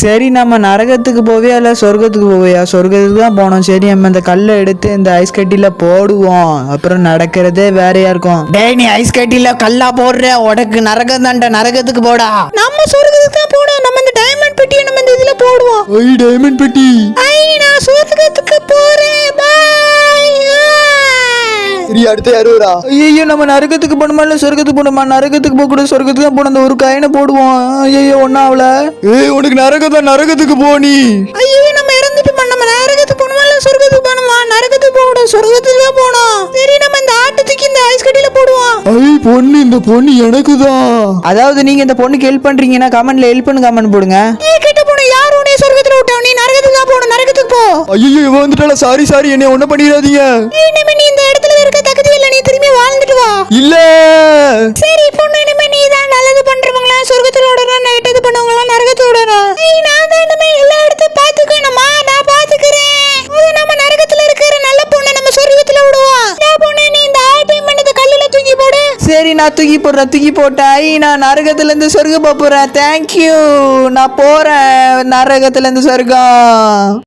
சரி நம்ம நரகத்துக்கு போவியா இல்ல சொர்க்கத்துக்கு போவியா? சொர்க்கத்துக்கு தான் போனோம். சரி நம்ம இந்த கல்லை எடுத்து இந்த ஐஸ் கட்டில போடுவோம். அப்புறம் நடக்கிறதே வேறையா இருக்கும். டேய் நீ ஐஸ் கட்டில கல்லா போடுற உனக்கு நரகம் தான்டா. நரகத்துக்கு போடா. நம்ம சொர்க்கத்துக்கு தான் போடுவோம். நம்ம இந்த டைமண்ட் பெட்டியை நம்ம இந்த இதுல போடுவோம். ஐ டைமண்ட் பெட்டி. ஐ நான் சொர்க்கத்துக்கு போறேன். சரி அடுத்து யாரு வரா? ஐயோ நம்ம நரகத்துக்கு போகணுமா இல்ல சொர்க்கத்துக்கு போகணுமா? நரகத்துக்கு போக கூட சொர்க்கத்துக்கு தான் போன. அந்த ஒரு காயினை போடுவோம். ஐயோ ஒன்னாவல. ஏய் உனக்கு நரகம் தான், நரகத்துக்கு போ நீ. ஐயோ நம்ம இறந்துட்டோமா? நம்ம நரகத்துக்கு போகணுமா இல்ல சொர்க்கத்துக்கு போகணுமா? நரகத்துக்கு போகணும். சொர்க்கத்துக்கு தான் போகணும். சரி நம்ம இந்த ஆட்டத்துக்கு இந்த ஐஸ் கட்டில போடுவோம். ஐ பொண்ணு, இந்த பொண்ணு எனக்கு தான். அதாவது நீங்க இந்த பொண்ணுக்கு ஹெல்ப் பண்றீங்கன்னா கமெண்ட்ல ஹெல்ப் பண்ணு கமெண்ட் போடுங்க. ஏய் கிட்ட போணும். யார் உன்னை சொர்க்கத்துல விட்டா? நீ நரகத்துக்கு தான் போகணும். நரகத்துக்கு போ. ஐயோ இவ வந்துட்டால. சாரி என்னை ஒண்ணு பண்ணிடாதீங்க. இனிமே நீ இந்த இடத்துல இருக்க தகுதி இல்ல. நீ திரும்பி வாழ்ந்துட்டு வா. இல்ல சரி பொண்ணு, இனிமே நீ தான் நல்லது பண்றவங்களா சொர்க்கத்துல விடணும், நெட்டது பண்ணவங்களா நரகத்துல விடணும். நான் தான் இனிமே எல்லா இடத்தையும் பாத்துக்கணுமா? நான் பாத்துக்கிறேன். அது நம்ம நரகத்துல இருக்கிற நல்ல பொண்ணை நம்ம சொர்க்கத்துல விடுவோம். பொண்ணு நீ இந்த ஆட்டையும் பண்ணத கல்லுல தூக்கி போடு. சரி நான் தூக்கி போடுறேன். தூக்கி போட்டாய். நான் நரகத்துல இருந்து சொர்க்கம் போறேன். தேங்க்யூ. நான் போறேன் நரகத்துல இருந்து சொர்க்கம்.